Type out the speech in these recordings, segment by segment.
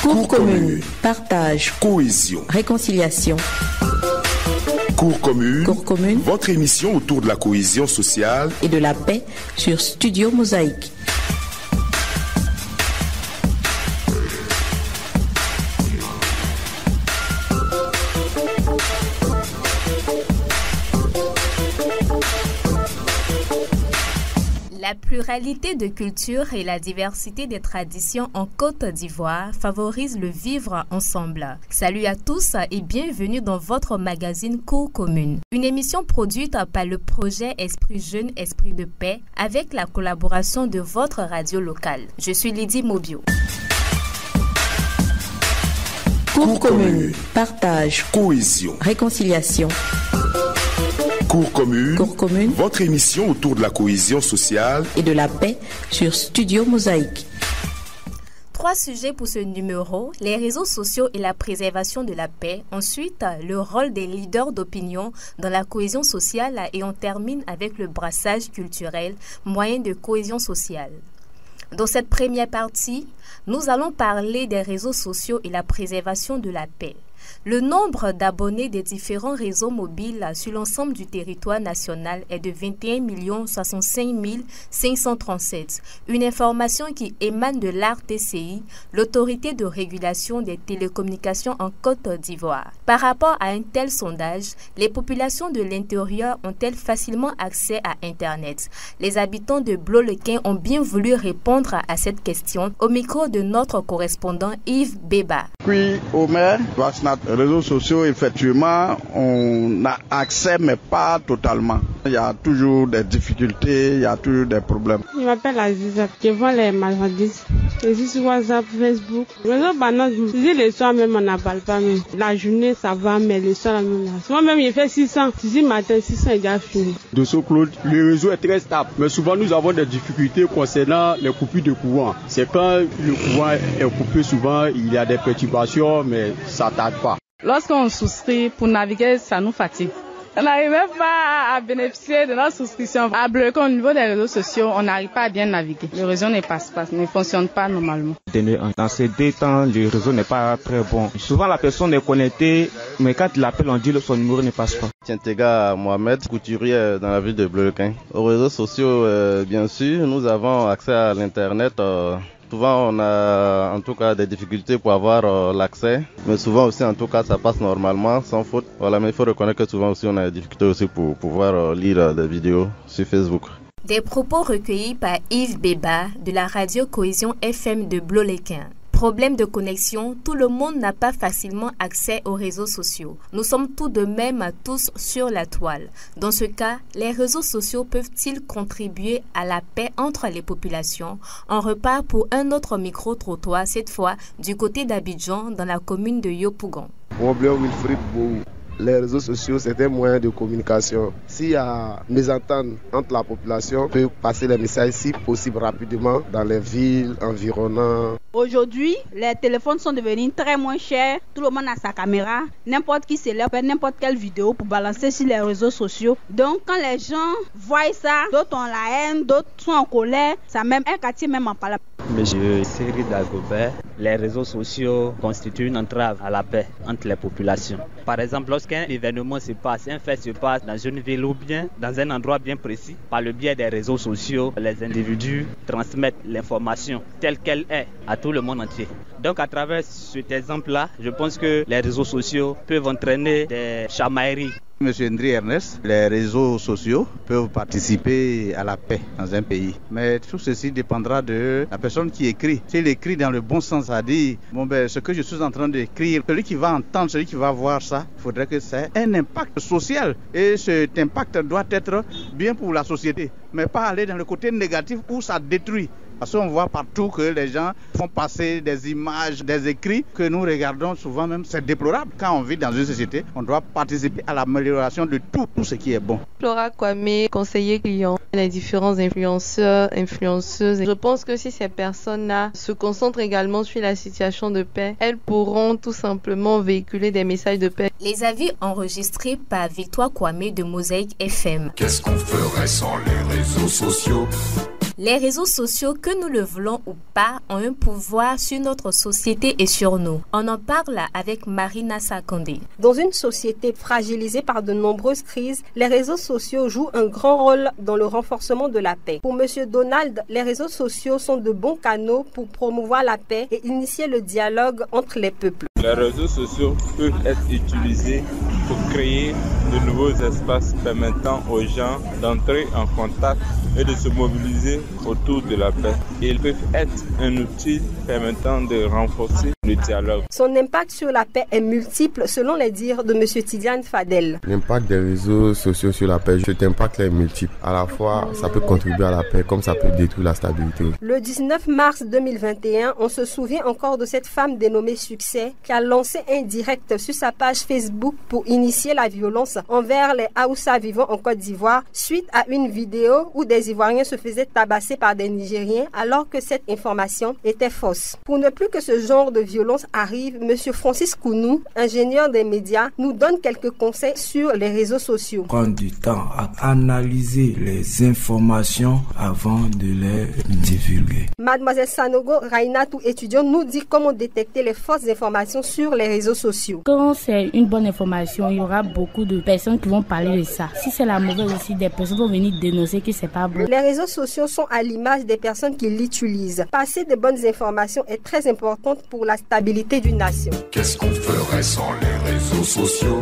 Cours commune, partage, cohésion, réconciliation. Cours commune, votre émission autour de la cohésion sociale et de la paix sur Studio Mosaïque. La pluralité de cultures et la diversité des traditions en Côte d'Ivoire favorisent le vivre ensemble. Salut à tous et bienvenue dans votre magazine Cours commune. Une émission produite par le projet Esprit Jeune, Esprit de Paix avec la collaboration de votre radio locale. Je suis Lydie Mobio. Cours commune, partage, cohésion, réconciliation. Cours commune, votre émission autour de la cohésion sociale et de la paix sur Studio Mosaïque. 3 sujets pour ce numéro, les réseaux sociaux et la préservation de la paix. Ensuite, le rôle des leaders d'opinion dans la cohésion sociale et on termine avec le brassage culturel, moyen de cohésion sociale. Dans cette première partie, nous allons parler des réseaux sociaux et la préservation de la paix. Le nombre d'abonnés des différents réseaux mobiles sur l'ensemble du territoire national est de 21 65 537. Une information qui émane de l'ARTCI, l'autorité de régulation des télécommunications en Côte d'Ivoire. Par rapport à un tel sondage, les populations de l'intérieur ont-elles facilement accès à Internet? Les habitants de Blolequin ont bien voulu répondre à cette question au micro de notre correspondant Yves Béba. Oui, Omer, réseaux sociaux, effectivement, on a accès, mais pas totalement. Il y a toujours des difficultés, il y a toujours des problèmes. Je m'appelle Aziza, je vends les marchandises. Je suis sur WhatsApp, Facebook. Réseau banal, je dis le soir même, on n'appelle pas même. La journée, ça va, mais le soir, même là. Souvent même, il fait 600. 6 matin, 600 est déjà fini. De ce Claude, le réseau est très stable. Mais souvent, nous avons des difficultés concernant les coupures de courant. C'est quand le courant est coupé, souvent, il y a des perturbations, mais ça ne tarde pas. Lorsqu'on souscrit pour naviguer, ça nous fatigue. On n'arrive même pas à bénéficier de notre souscription. À bloquer au niveau des réseaux sociaux, on n'arrive pas à bien naviguer. Le réseau ne passe pas, ne fonctionne pas normalement. Dans ces 2 temps, le réseau n'est pas très bon. Souvent, la personne est connectée, mais quand il appelle, on dit que son numéro ne passe pas. Tientega Mohamed, couturier dans la ville de Blolequin. Aux réseaux sociaux, bien sûr, nous avons accès à l'Internet. Souvent, on a en tout cas des difficultés pour avoir l'accès, mais souvent aussi en tout cas ça passe normalement, sans faute. Voilà, mais il faut reconnaître que souvent aussi on a des difficultés aussi pour pouvoir lire des vidéos sur Facebook. Des propos recueillis par Yves Béba de la radio Cohésion FM de Blolequin. Problème de connexion, tout le monde n'a pas facilement accès aux réseaux sociaux. Nous sommes tout de même tous sur la toile. Dans ce cas, les réseaux sociaux peuvent-ils contribuer à la paix entre les populations? On repart pour un autre micro-trottoir, cette fois du côté d'Abidjan, dans la commune de Yopougon. Les réseaux sociaux, c'est un moyen de communication. S'il y a mésentente entre la population, on peut passer les messages si possible rapidement dans les villes environnantes. Aujourd'hui, les téléphones sont devenus très moins chers. Tout le monde a sa caméra. N'importe qui s'élève, fait n'importe quelle vidéo pour balancer sur les réseaux sociaux. Donc, quand les gens voient ça, d'autres ont la haine, d'autres sont en colère. Ça même un quartier même en parle. Monsieur Seri Dagobert, les réseaux sociaux constituent une entrave à la paix entre les populations. Par exemple, lorsqu'un événement se passe, un fait se passe dans une ville ou bien dans un endroit bien précis, par le biais des réseaux sociaux, les individus transmettent l'information telle qu'elle est à tout le monde entier. Donc à travers cet exemple-là, je pense que les réseaux sociaux peuvent entraîner des chamailleries. Monsieur Ndri Ernest, les réseaux sociaux peuvent participer à la paix dans un pays. Mais tout ceci dépendra de la personne qui écrit. S'il écrit dans le bon sens, à dire, ce que je suis en train d'écrire, celui qui va entendre, celui qui va voir ça, il faudrait que ça ait un impact social. Et cet impact doit être bien pour la société, mais pas aller dans le côté négatif où ça détruit. Parce qu'on voit partout que les gens font passer des images, des écrits que nous regardons souvent même. C'est déplorable. Quand on vit dans une société, on doit participer à l'amélioration de tout ce qui est bon. Flora Kwame, conseiller client, les différents influenceurs, influenceuses. Je pense que si ces personnes-là se concentrent également sur la situation de paix, elles pourront tout simplement véhiculer des messages de paix. Les avis enregistrés par Victoire Kwame de Mosaïque FM. Qu'est-ce qu'on ferait sans les réseaux sociaux ? Les réseaux sociaux, que nous le voulons ou pas, ont un pouvoir sur notre société et sur nous. On en parle avec Marina Sakondé. Dans une société fragilisée par de nombreuses crises, les réseaux sociaux jouent un grand rôle dans le renforcement de la paix. Pour M. Donald, les réseaux sociaux sont de bons canaux pour promouvoir la paix et initier le dialogue entre les peuples. Les réseaux sociaux peuvent être utilisés pour créer de nouveaux espaces permettant aux gens d'entrer en contact et de se mobiliser autour de la paix. Ils peuvent être un outil permettant de renforcer le dialogue. Son impact sur la paix est multiple selon les dires de M. Tidiane Fadel. L'impact des réseaux sociaux sur la paix, cet impact est multiple. À la fois, ça peut contribuer à la paix comme ça peut détruire la stabilité. Le 19 mars 2021, on se souvient encore de cette femme dénommée Succès qui a lancé un direct sur sa page Facebook pour initier la violence envers les Haoussa vivant en Côte d'Ivoire suite à une vidéo où des Ivoiriens se faisaient tabasser par des Nigériens alors que cette information était fausse. Pour ne plus que ce genre de violence arrive, M. Francis Kounou, ingénieur des médias, nous donne quelques conseils sur les réseaux sociaux. Prendre du temps à analyser les informations avant de les divulguer. Mademoiselle Sanogo Rainatou, étudiant, nous dit comment détecter les fausses informations sur les réseaux sociaux. Quand c'est une bonne information, il y aura beaucoup de personnes qui vont parler de ça. Si c'est la mauvaise aussi, des personnes vont venir dénoncer que c'est pas bon. Les réseaux sociaux sont à l'image des personnes qui l'utilisent. Passer de bonnes informations est très important pour la stabilité d'une nation. Qu'est-ce qu'on ferait sans les réseaux sociaux ?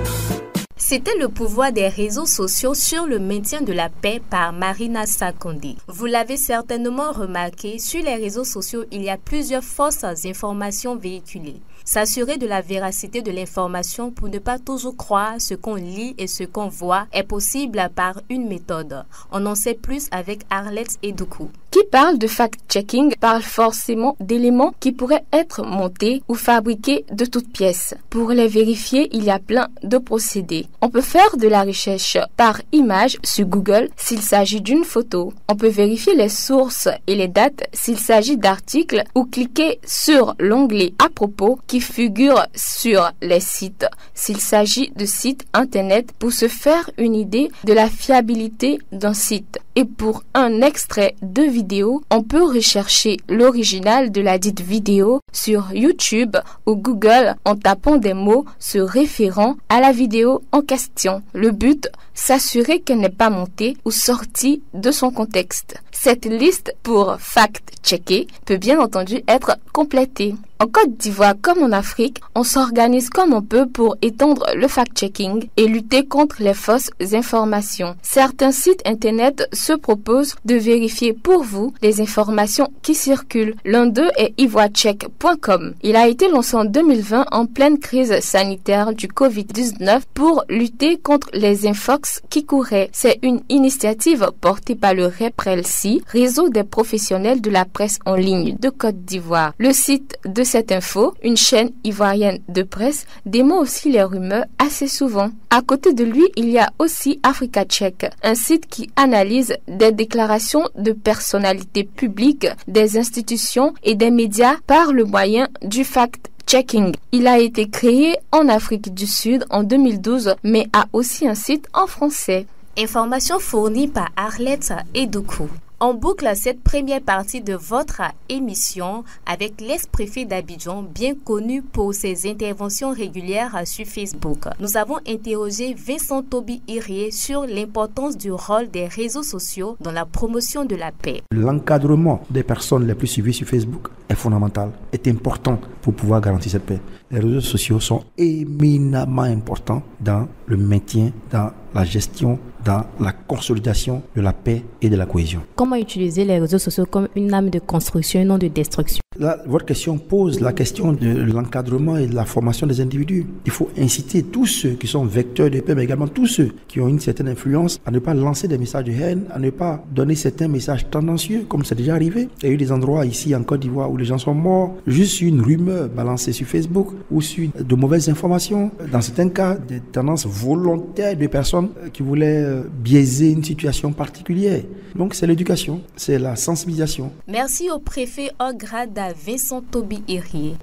C'était le pouvoir des réseaux sociaux sur le maintien de la paix par Marina Sakondé. Vous l'avez certainement remarqué, sur les réseaux sociaux, il y a plusieurs fausses informations véhiculées. S'assurer de la véracité de l'information pour ne pas toujours croire ce qu'on lit et ce qu'on voit est possible par une méthode. On en sait plus avec Arlette Edoukou. Qui parle de fact-checking parle forcément d'éléments qui pourraient être montés ou fabriqués de toutes pièces. Pour les vérifier, il y a plein de procédés. On peut faire de la recherche par image sur Google s'il s'agit d'une photo. On peut vérifier les sources et les dates s'il s'agit d'articles ou cliquer sur l'onglet à propos qui figure sur les sites s'il s'agit de sites internet pour se faire une idée de la fiabilité d'un site. Et pour un extrait de vidéo, on peut rechercher l'original de la dite vidéo sur YouTube ou Google en tapant des mots se référant à la vidéo en question. Le but, s'assurer qu'elle n'est pas montée ou sortie de son contexte. Cette liste pour fact-checker peut bien entendu être complétée. En Côte d'Ivoire comme en Afrique, on s'organise comme on peut pour étendre le fact-checking et lutter contre les fausses informations. Certains sites internet se proposent de vérifier pour vous les informations qui circulent. L'un d'eux est ivoirecheck.com. Il a été lancé en 2020 en pleine crise sanitaire du Covid-19 pour lutter contre les infox qui couraient. C'est une initiative portée par le REPRELSI, réseau des professionnels de la presse en ligne de Côte d'Ivoire. Le site de cette info, une chaîne ivoirienne de presse, dément aussi les rumeurs assez souvent. À côté de lui, il y a aussi AfricaCheck, un site qui analyse des déclarations de personnalités publiques, des institutions et des médias par le moyen du fact-checking. Il a été créé en Afrique du Sud en 2012, mais a aussi un site en français. Information fournie par Arlette Edoukou. On boucle cette première partie de votre émission avec l'ex-préfet d'Abidjan, bien connu pour ses interventions régulières sur Facebook. Nous avons interrogé Vincent Toby Irié sur l'importance du rôle des réseaux sociaux dans la promotion de la paix. L'encadrement des personnes les plus suivies sur Facebook est fondamental, est important pour pouvoir garantir cette paix. Les réseaux sociaux sont éminemment importants dans le maintien, dans la gestion, dans la consolidation de la paix et de la cohésion. Comment utiliser les réseaux sociaux comme une lame de construction et non de destruction? Là, votre question pose la question de l'encadrement et de la formation des individus. Il faut inciter tous ceux qui sont vecteurs de paix, mais également tous ceux qui ont une certaine influence à ne pas lancer des messages de haine, à ne pas donner certains messages tendancieux, comme c'est déjà arrivé. Il y a eu des endroits ici en Côte d'Ivoire où les gens sont morts, juste une rumeur balancée sur Facebook ou sur de mauvaises informations. Dans certains cas, des tendances volontaires de personnes qui voulaient biaiser une situation particulière. Donc c'est l'éducation, c'est la sensibilisation. Merci au préfet au grade Vincent Toby Irié.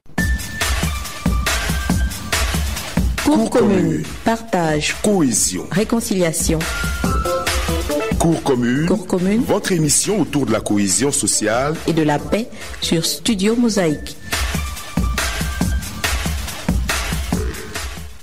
Cours commune, partage, cohésion, réconciliation. Cours commune. Cours commune. Votre émission autour de la cohésion sociale et de la paix sur Studio Mosaïque.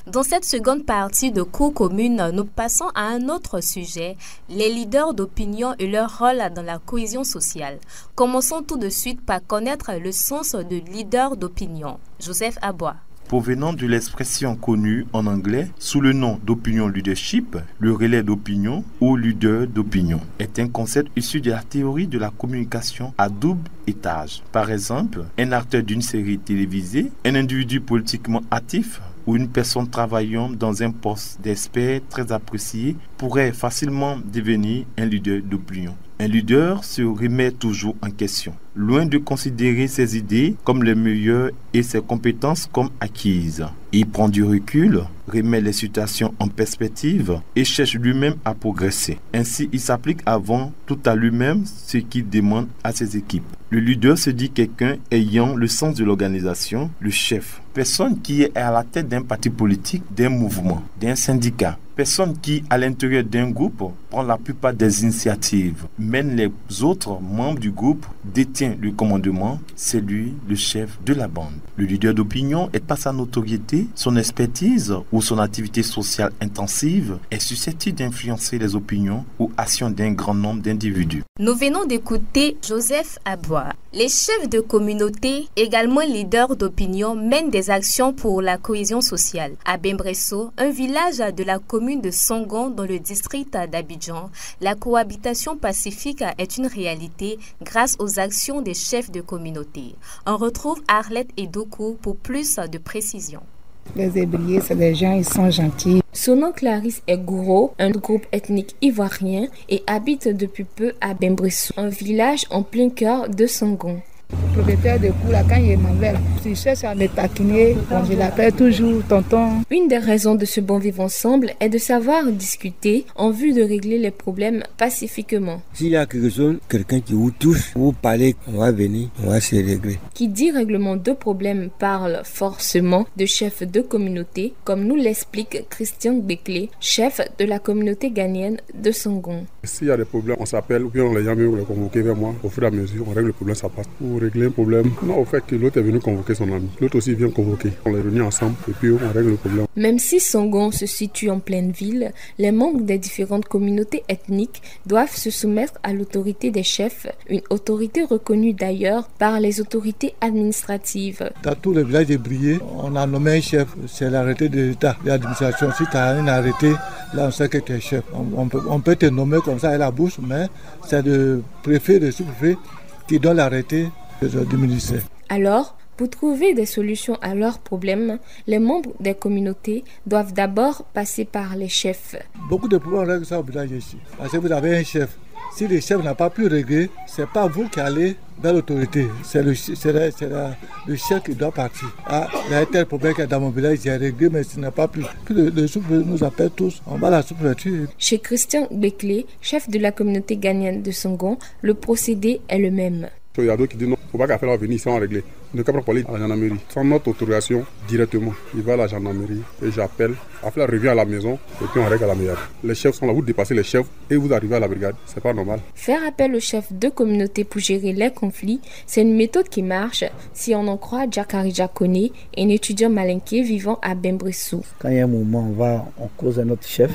Dans cette seconde partie de Cours commune, nous passons à un autre sujet, les leaders d'opinion et leur rôle dans la cohésion sociale. Commençons tout de suite par connaître le sens de leader d'opinion. Joseph Abois. Provenant de l'expression connue en anglais sous le nom d'opinion leadership, le relais d'opinion ou leader d'opinion est un concept issu de la théorie de la communication à double étage. Par exemple, un acteur d'une série télévisée, un individu politiquement actif ou une personne travaillant dans un poste d'expert très apprécié pourrait facilement devenir un leader d'opinion. Un leader se remet toujours en question, loin de considérer ses idées comme les meilleures et ses compétences comme acquises. Il prend du recul, remet les situations en perspective et cherche lui-même à progresser. Ainsi, il s'applique avant tout à lui-même ce qu'il demande à ses équipes. Le leader se dit quelqu'un ayant le sens de l'organisation, le chef. Personne qui est à la tête d'un parti politique, d'un mouvement, d'un syndicat. Personne qui, à l'intérieur d'un groupe, prend la plupart des initiatives, mène les autres membres du groupe, détient le commandement, c'est lui le chef de la bande. Le leader d'opinion est par sa notoriété, son expertise ou son activité sociale intensive est susceptible d'influencer les opinions ou actions d'un grand nombre d'individus. Nous venons d'écouter Joseph Abois. Les chefs de communauté, également leaders d'opinion, mènent des actions pour la cohésion sociale. À Bembresso, un village de la commune de Songon dans le district d'Abidjan, la cohabitation pacifique est une réalité grâce aux actions des chefs de communauté. On retrouve Arlette Edoku pour plus de précisions. Les Hébriers, c'est des gens, ils sont gentils. Son nom Clarisse est Gouro, un groupe ethnique ivoirien, et habite depuis peu à Bembresso, un village en plein cœur de Songon. Le propriétaire de coup, là, quand il m'en veut, s'il cherche à me taquiner, bon, je l'appelle toujours tonton. Une des raisons de ce bon vivre ensemble est de savoir discuter en vue de régler les problèmes pacifiquement. S'il y a quelque chose, quelqu'un qui vous touche, vous parlez, on va venir, on va se régler. Qui dit règlement de problèmes parle forcément de chef de communauté, comme nous l'explique Christian Beclé, chef de la communauté ghanéenne de Songon. S'il y a des problèmes, on s'appelle ou bien on les llame ou on les convoque vers moi. Au fur et à mesure, on règle le problème, ça passe. Pour régler un problème, non, au fait que l'autre est venu convoquer son ami. L'autre aussi vient convoquer. On les réunit ensemble et puis on règle le problème. Même si Songon se situe en pleine ville, les membres des différentes communautés ethniques doivent se soumettre à l'autorité des chefs, une autorité reconnue d'ailleurs par les autorités administratives. Dans tous les villages hébriers, on a nommé un chef, c'est l'arrêté de l'État, de l'administration. Si tu as un arrêté, là on sait que tu es chef. On peut te nommer comme ça à la bouche, mais c'est le préfet, le sous-préfet qui donne l'arrêté de 2017. Alors, pour trouver des solutions à leurs problèmes, les membres des communautés doivent d'abord passer par les chefs. Beaucoup de problèmes règlent ça au village ici. Parce que vous avez un chef. Si le chef n'a pas pu régler, ce n'est pas vous qui allez vers l'autorité. C'est le chef qui doit partir. Ah, il y a un tel problème que dans mon village, j'ai réglé, mais ce n'est pas plus. Puis le sous-préfet nous appelle tous, on va à la sous-préfecture. Chez Christian Beclé, chef de la communauté ghanéenne de Songon, le procédé est le même. Il y a d'autres qui disent non, il ne faut pas qu'à faire venir sans régler. Ne qu'à pas parler à la gendarmerie. Sans notre autorisation, directement, il va à la gendarmerie et j'appelle. Après, il revient à la maison et puis on règle à la meilleure. Les chefs sont là, vous dépassez les chefs et vous arrivez à la brigade. C'est pas normal. Faire appel au chef de communauté pour gérer les conflits, c'est une méthode qui marche si on en croit Jakari Jakone, un étudiant malinké vivant à Bembresso. Quand il y a un moment, on cause à notre chef.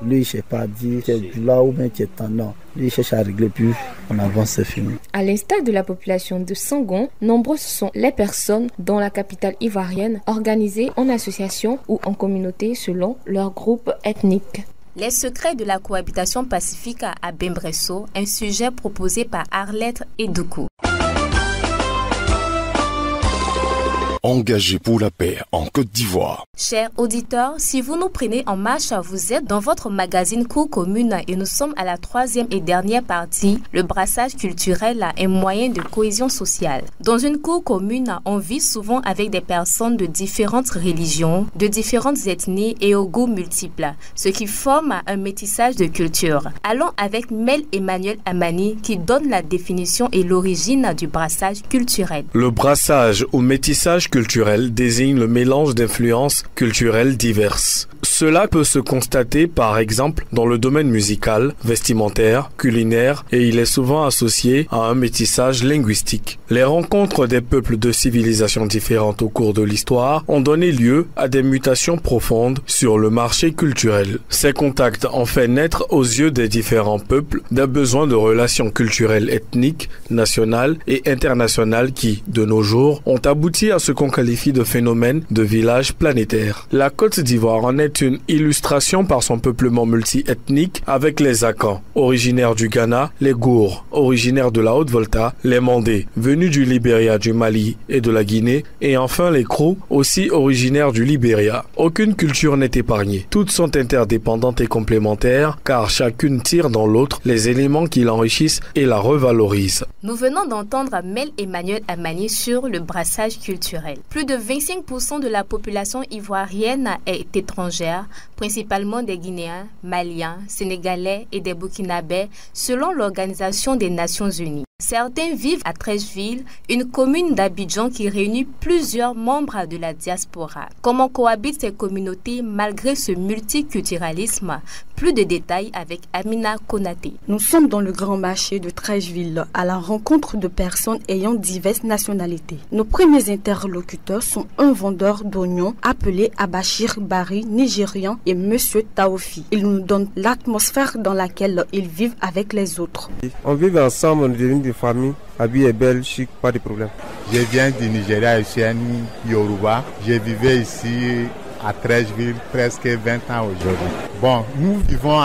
Lui, je ne sais pas dire tu es là ou bien tu es en non. Lui, il cherche à régler plus. On avance, c'est fini. À l'instar de la population de Songon, nombreuses sont les personnes dans la capitale ivoirienne organisées en association ou en communauté selon leur groupe ethnique. Les secrets de la cohabitation pacifique à Bembresso, un sujet proposé par Arlette Edoku. Engagé pour la paix en Côte d'Ivoire. Chers auditeurs, si vous nous prenez en marche, vous êtes dans votre magazine Cours commune et nous sommes à la troisième et dernière partie, le brassage culturel, un moyen de cohésion sociale. Dans une cour commune, on vit souvent avec des personnes de différentes religions, de différentes ethnies et aux goûts multiples, ce qui forme un métissage de culture. Allons avec Mel Emmanuel Amani qui donne la définition et l'origine du brassage culturel. Le brassage ou métissage culturel désigne le mélange d'influences culturelles diverses. Cela peut se constater par exemple dans le domaine musical, vestimentaire, culinaire et il est souvent associé à un métissage linguistique. Les rencontres des peuples de civilisations différentes au cours de l'histoire ont donné lieu à des mutations profondes sur le marché culturel. Ces contacts ont fait naître aux yeux des différents peuples des besoins de relations culturelles ethniques, nationales et internationales qui, de nos jours, ont abouti à ce qu'on qualifie de phénomène de village planétaire. La Côte d'Ivoire en est une illustration par son peuplement multi-ethnique avec les Akans, originaires du Ghana, les Gours, originaires de la Haute-Volta, les Mandés, venus du Libéria, du Mali et de la Guinée, et enfin les Krou, aussi originaires du Libéria. Aucune culture n'est épargnée. Toutes sont interdépendantes et complémentaires, car chacune tire dans l'autre les éléments qui l'enrichissent et la revalorisent. Nous venons d'entendre Mel Emmanuel Amani sur le brassage culturel. Plus de 25% de la population ivoirienne est étrangère, principalement des Guinéens, Maliens, Sénégalais et des Burkinabés, selon l'Organisation des Nations Unies. Certains vivent à Treichville, une commune d'Abidjan qui réunit plusieurs membres de la diaspora. Comment cohabitent ces communautés malgré ce multiculturalisme? Plus de détails avec Amina Konaté. Nous sommes dans le grand marché de Treichville, à la rencontre de personnes ayant diverses nationalités. Nos premiers interlocuteurs sont un vendeur d'oignons appelé Abachir Bari, nigérian, et Monsieur Taofi. Ils nous donnent l'atmosphère dans laquelle ils vivent avec les autres. On vit ensemble, on devient des familles. Habillé est belle, chic, pas de problème. Je viens du Nigeria, je suis un Yoruba. Je vivais ici à Treichville presque 20 ans aujourd'hui. Bon, nous vivons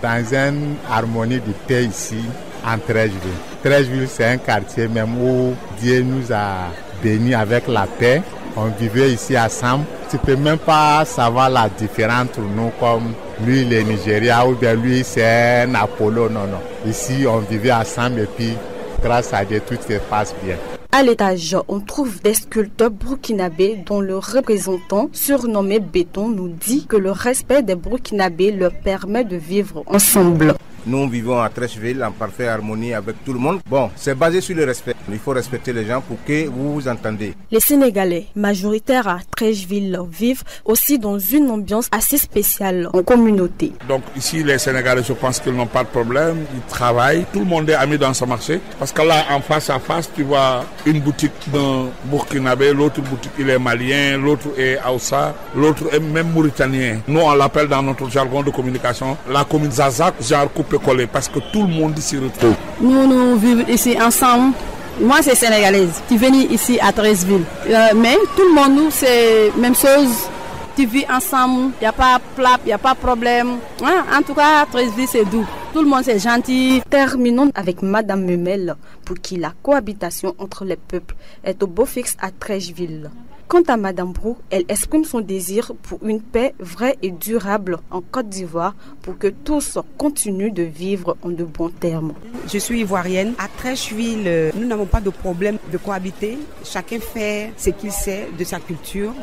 dans une harmonie de paix ici en Treichville. Treichville, c'est un quartier même où Dieu nous a bénis avec la paix. On vivait ici ensemble. Tu ne peux même pas savoir la différence entre nous, comme lui, le Nigeria, ou bien lui, c'est un Apollo. Non. Ici, on vivait ensemble et puis, grâce à Dieu, tout se passe bien. À l'étage, on trouve des sculpteurs burkinabés dont le représentant, surnommé Béton, nous dit que le respect des Burkinabés leur permet de vivre ensemble. Nous vivons à Treichville en parfaite harmonie avec tout le monde. Bon, c'est basé sur le respect. Il faut respecter les gens pour que vous vous entendez. Les Sénégalais, majoritaires à Treichville, vivent aussi dans une ambiance assez spéciale en communauté. Donc ici, les Sénégalais, je pense qu'ils n'ont pas de problème. Ils travaillent. Tout le monde est ami dans ce marché. Parce que là, en face à face, tu vois une boutique d'un Burkinabé, l'autre boutique, il est malien, l'autre est Hausa, l'autre est même mauritanien. Nous, on l'appelle dans notre jargon de communication la commune Zazak, genre coupe coller parce que tout le monde s'y retrouve. Nous vivons ici ensemble. Moi, c'est sénégalaise. Tu viens ici à Treichville. Mais tout le monde, nous, c'est même chose. Tu vis ensemble, il n'y a pas de plat, il n'y a pas de problème. En tout cas, Treichville, c'est doux. Tout le monde, c'est gentil. Terminons avec Madame Memel, pour qui la cohabitation entre les peuples est au beau fixe à Treichville. Quant à Madame Brou, elle exprime son désir pour une paix vraie et durable en Côte d'Ivoire pour que tous continuent de vivre en de bons termes. Je suis ivoirienne. À Treichville, nous n'avons pas de problème de cohabiter. Chacun fait ce qu'il sait de sa culture.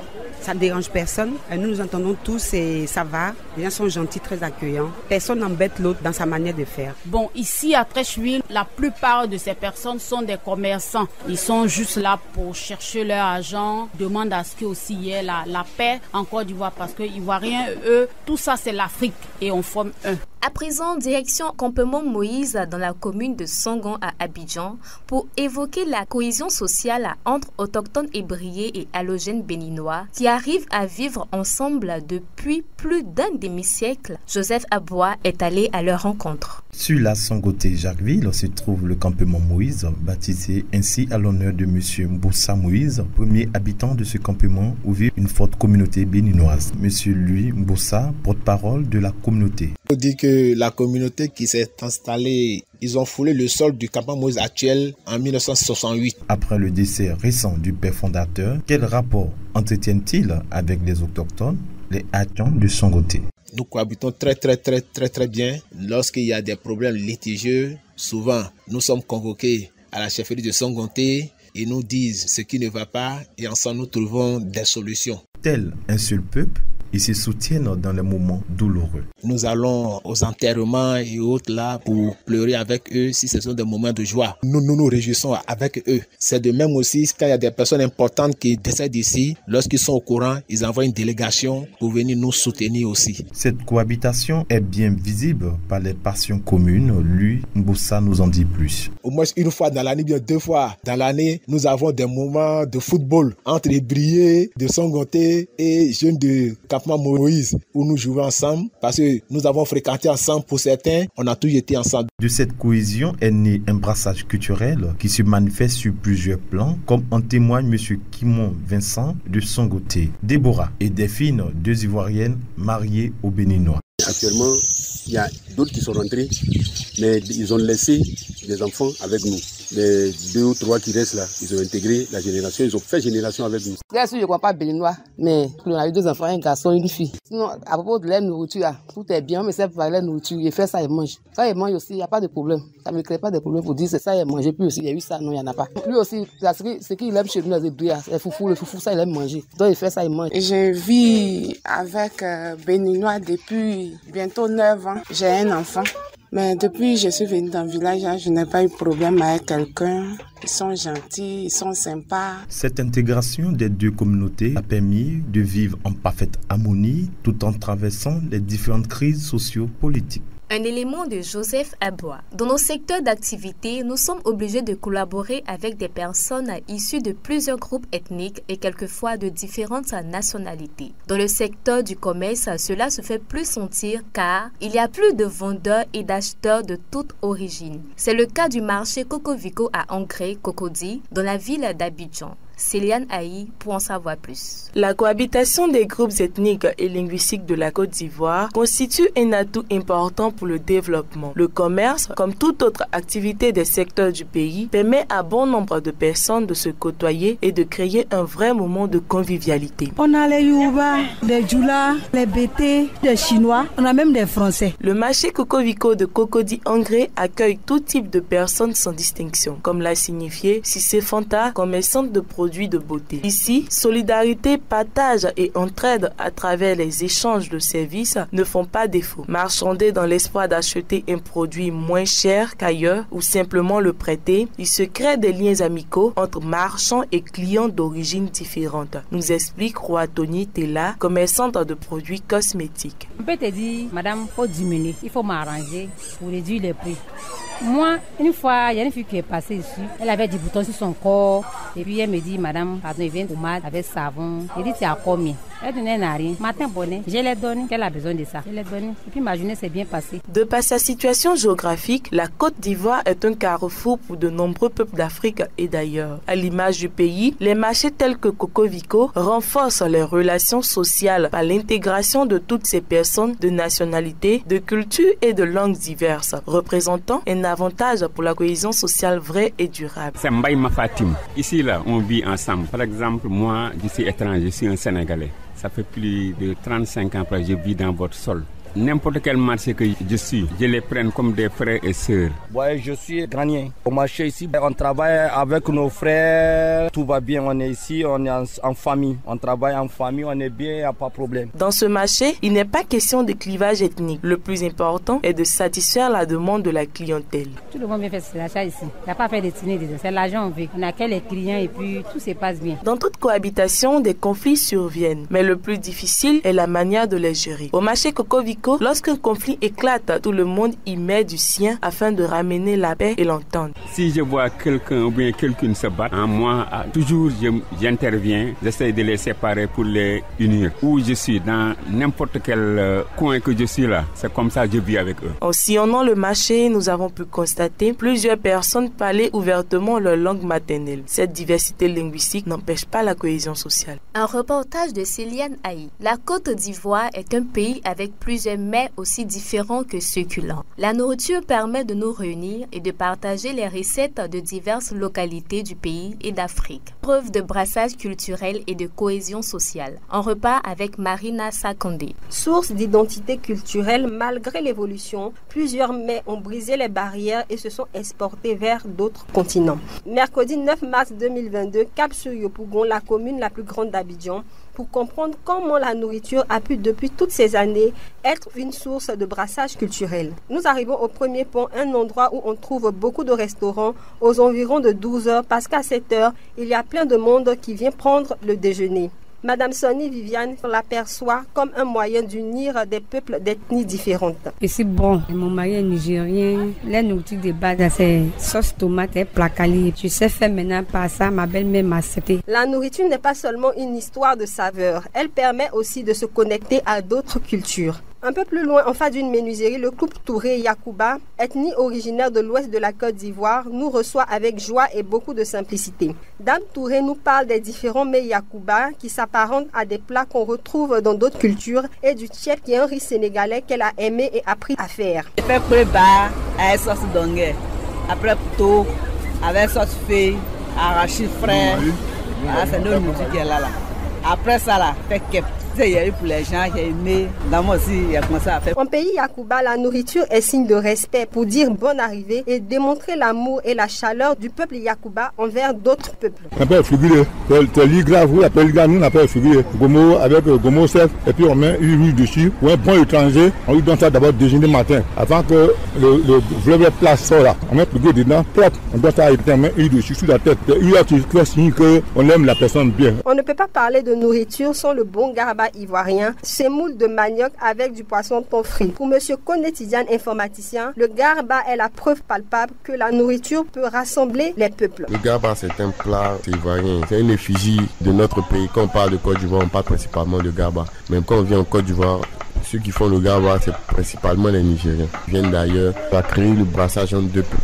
Ça ne dérange personne. Nous nous entendons tous et ça va. Les gens sont gentils, très accueillants. Personne n'embête l'autre dans sa manière de faire. Bon, ici à Treichville, la plupart de ces personnes sont des commerçants. Ils sont juste là pour chercher leur argent, demandent à ce qu'il aussi y ait la paix en Côte d'Ivoire parce que Ivoiriens, eux, tout ça c'est l'Afrique et on forme un. À présent, direction Campement Moïse dans la commune de Songon à Abidjan pour évoquer la cohésion sociale entre autochtones ébriés et allogènes béninois qui arrivent à vivre ensemble depuis plus d'un demi-siècle. Joseph Aboua est allé à leur rencontre. Sur la Songoté Jacquesville se trouve le campement Moïse, baptisé ainsi à l'honneur de M. Mboussa Moïse, premier habitant de ce campement où vit une forte communauté béninoise. M. Louis Mboussa, porte-parole de la communauté. On dit que la communauté qui s'est installée, ils ont foulé le sol du campement Moïse actuel en 1968. Après le décès récent du père fondateur, quel rapport entretiennent-ils avec les autochtones, les Hachans de Songoté? Nous cohabitons très bien. Lorsqu'il y a des problèmes litigieux, souvent nous sommes convoqués à la chefferie de Songoté. Ils nous disent ce qui ne va pas et ensemble nous trouvons des solutions. Tel un seul peuple, et se soutiennent dans les moments douloureux. Nous allons aux enterrements et autres là pour pleurer avec eux si ce sont des moments de joie. Nous nous réjouissons avec eux. C'est de même aussi quand il y a des personnes importantes qui décèdent ici, lorsqu'ils sont au courant, ils envoient une délégation pour venir nous soutenir aussi. Cette cohabitation est bien visible par les passions communes. Lui, Mboussa nous en dit plus. Au moins une fois dans l'année, bien 2 fois dans l'année, nous avons des moments de football entre les Brié de Songoté et jeunes de Campement Moïse où nous jouons ensemble parce que nous avons fréquenté ensemble pour certains, on a tous été ensemble. De cette cohésion est né un brassage culturel qui se manifeste sur plusieurs plans, comme en témoigne M. Kimon Vincent de Songoté, Déborah et Delphine, 2 Ivoiriennes mariées aux Béninois. Actuellement, il y a d'autres qui sont rentrés, mais ils ont laissé des enfants avec nous. Les 2 ou 3 qui restent là, ils ont intégré la génération, ils ont fait génération avec nous. Bien sûr, je ne crois pas béninois, mais on a eu 2 enfants, un garçon et une fille. Sinon, à propos de la nourriture, tout est bien, mais c'est pas la nourriture. Il fait ça, il mange. Quand il mange aussi, il n'y a pas de problème. Ça ne me crée pas de problème pour dire c'est ça, il mange. Puis aussi, il y a eu ça, non, il n'y en a pas. Lui aussi, ce qu'il aime chez nous, le foufou, ça, il aime manger. Donc, il fait ça, il mange. Je vis avec béninois depuis bientôt 9 ans. J'ai un enfant. Mais depuis que je suis venue dans le village, je n'ai pas eu de problème avec quelqu'un. Ils sont gentils, ils sont sympas. Cette intégration des 2 communautés a permis de vivre en parfaite harmonie tout en traversant les différentes crises socio-politiques. Un élément de Joseph Abois. Dans nos secteurs d'activité, nous sommes obligés de collaborer avec des personnes issues de plusieurs groupes ethniques et quelquefois de différentes nationalités. Dans le secteur du commerce, cela se fait plus sentir car il y a plus de vendeurs et d'acheteurs de toute origine. C'est le cas du marché Cocovico à Angré, Cocody, dans la ville d'Abidjan. Céliane Aïe pour en savoir plus. La cohabitation des groupes ethniques et linguistiques de la Côte d'Ivoire constitue un atout important pour le développement. Le commerce, comme toute autre activité des secteurs du pays, permet à bon nombre de personnes de se côtoyer et de créer un vrai moment de convivialité. On a les Yoruba, les Djoula, les Bété, les Chinois, on a même des Français. Le marché Cocovico de Cocody Angré accueille tout type de personnes sans distinction, comme l'a signifié Cissé Fanta, commerçante de produits de beauté. Ici, solidarité, partage et entraide à travers les échanges de services ne font pas défaut. Marchander dans l'espoir d'acheter un produit moins cher qu'ailleurs ou simplement le prêter, il se crée des liens amicaux entre marchands et clients d'origine différente, nous explique Roatoni Tela, commerçante de produits cosmétiques. On peut te dire, madame, il faut diminuer, il faut m'arranger pour réduire les prix. Moi, une fois, il y a une fille qui est passée ici. Elle avait des boutons sur son corps. Et puis elle me dit, madame, pardon, il vient de pommade avec savon. Elle dit, c'est à combien? Elle donnait un rien. Matin bonnet, je l'ai donné. Elle a besoin de ça. Je l'ai donné. Et puis ma journée s'est bien passée. De par sa situation géographique, la Côte d'Ivoire est un carrefour pour de nombreux peuples d'Afrique et d'ailleurs. À l'image du pays, les marchés tels que Cocovico renforcent les relations sociales par l'intégration de toutes ces personnes de nationalités, de cultures et de langues diverses, représentant un avantage pour la cohésion sociale vraie et durable. C'est Mbaye Mafatim. Ici, là, on vit ensemble. Par exemple, moi, je suis étranger, je suis un Sénégalais. Ça fait plus de 35 ans que je vis dans votre sol. N'importe quel marché que je suis, je les prends comme des frères et sœurs. Ouais, je suis ghanéen. Au marché ici, on travaille avec nos frères. Tout va bien, on est ici, on est en famille. On travaille en famille, on est bien, il n'y a pas de problème. Dans ce marché, il n'est pas question de clivage ethnique. Le plus important est de satisfaire la demande de la clientèle. Tout le monde vient faire ses achats ici. Il n'y a pas fait de tiner, c'est l'argent on veut. On a que les clients et puis tout se passe bien. Dans toute cohabitation, des conflits surviennent. Mais le plus difficile est la manière de les gérer. Au marché Cocovico, lorsqu'un conflit éclate, tout le monde y met du sien afin de ramener la paix et l'entente. Si je vois quelqu'un ou bien quelqu'une se battre, moi, toujours j'interviens, j'essaie de les séparer pour les unir. Où je suis, dans n'importe quel coin que je suis là, c'est comme ça que je vis avec eux. En sillonnant le marché, nous avons pu constater plusieurs personnes parler ouvertement leur langue maternelle. Cette diversité linguistique n'empêche pas la cohésion sociale. Un reportage de Céliane Aïe. La Côte d'Ivoire est un pays avec plusieurs mets aussi différents que succulents. La nourriture permet de nous réunir et de partager les recettes de diverses localités du pays et d'Afrique. Preuve de brassage culturel et de cohésion sociale. Un repas avec Marina Sakandé. Source d'identité culturelle, malgré l'évolution, plusieurs mets ont brisé les barrières et se sont exportés vers d'autres continents. Mercredi 9 mars 2022, cap sur Yopougon, la commune la plus grande d'Abidjan, pour comprendre comment la nourriture a pu depuis toutes ces années être une source de brassage culturel. Nous arrivons au premier pont, un endroit où on trouve beaucoup de restaurants aux environs de 12h parce qu'à 7h, il y a plein de monde qui vient prendre le déjeuner. Madame Sonny Viviane l'aperçoit comme un moyen d'unir des peuples d'ethnies différentes. Et c'est bon. Mon mari est nigérien. La nourriture de base, c'est sauce tomate et placali. Je sais faire maintenant par ça. Ma belle-mère m'a accepté. La nourriture n'est pas seulement une histoire de saveur. Elle permet aussi de se connecter à d'autres cultures. Un peu plus loin, en face d'une menuiserie, le couple Touré Yacouba, ethnie originaire de l'ouest de la Côte d'Ivoire, nous reçoit avec joie et beaucoup de simplicité. Dame Touré nous parle des différents mets Yacouba qui s'apparentent à des plats qu'on retrouve dans d'autres cultures et du tchèp qui est un riz sénégalais qu'elle a aimé et appris à faire. Je fais prépa avec sauce d'ongé, après plutôt avec sauce fée, arachide frais, c'est notre musique qui est là. Après ça, là, fait kep. Pour les gens qui aiment, moi aussi, il a commencé à faire. En pays Yacouba, la nourriture est signe de respect pour dire bonne arrivée et démontrer l'amour et la chaleur du peuple Yacouba envers d'autres peuples. On appelle figuré, c'est lit grave, on appelle gars, nous on appelle figuré. Gomo avec gomo sec, et puis on met une huile dessus. Pour un bon étranger, on lui donne ça d'abord déjeuner matin, avant que le vrai plat sort là. On met figuré dedans, propre, on donne ça et on met une huile dessus sur la tête. Une huile qui fait signe qu'on aime la personne bien. On ne peut pas parler de nourriture sans le bon garba ivoirien, semoule de manioc avec du poisson thon frit. Pour monsieur Koné Tidiane, informaticien, le garba est la preuve palpable que la nourriture peut rassembler les peuples. Le garba, c'est un plat ivoirien, c'est une effigie de notre pays. Quand on parle de Côte d'Ivoire, on parle principalement de garba. Même quand on vient en Côte d'Ivoire, ceux qui font le garba, c'est principalement les Nigériens. Ils viennent d'ailleurs à créer le brassage entre deux peuples.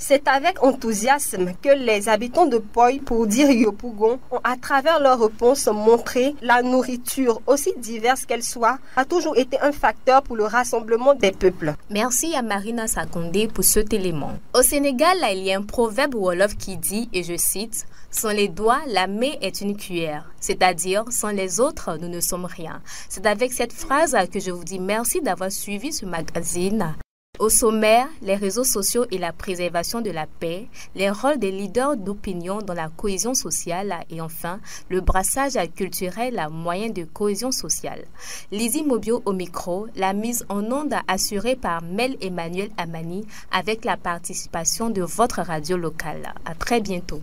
C'est avec enthousiasme que les habitants de Poy, pour dire Yopougon, ont à travers leurs réponses montré la nourriture, aussi diverse qu'elle soit, a toujours été un facteur pour le rassemblement des peuples. Merci à Marina Sakondé pour cet élément. Au Sénégal, là, il y a un proverbe wolof qui dit, et je cite, « Sans les doigts, la main est une cuillère », c'est-à-dire sans les autres, nous ne sommes rien. C'est avec cette phrase que je vous dis merci d'avoir suivi ce magazine. Au sommaire, les réseaux sociaux et la préservation de la paix, les rôles des leaders d'opinion dans la cohésion sociale et enfin, le brassage culturel à moyen de cohésion sociale. Lizzie Mobio au micro, la mise en onde assurée par Mel Emmanuel Amani avec la participation de votre radio locale. À très bientôt.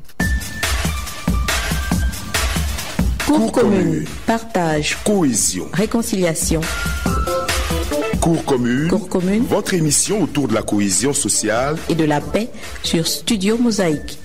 Cours commune, partage, cohésion, réconciliation. Cours commune, votre émission autour de la cohésion sociale et de la paix sur Studio Mosaïque.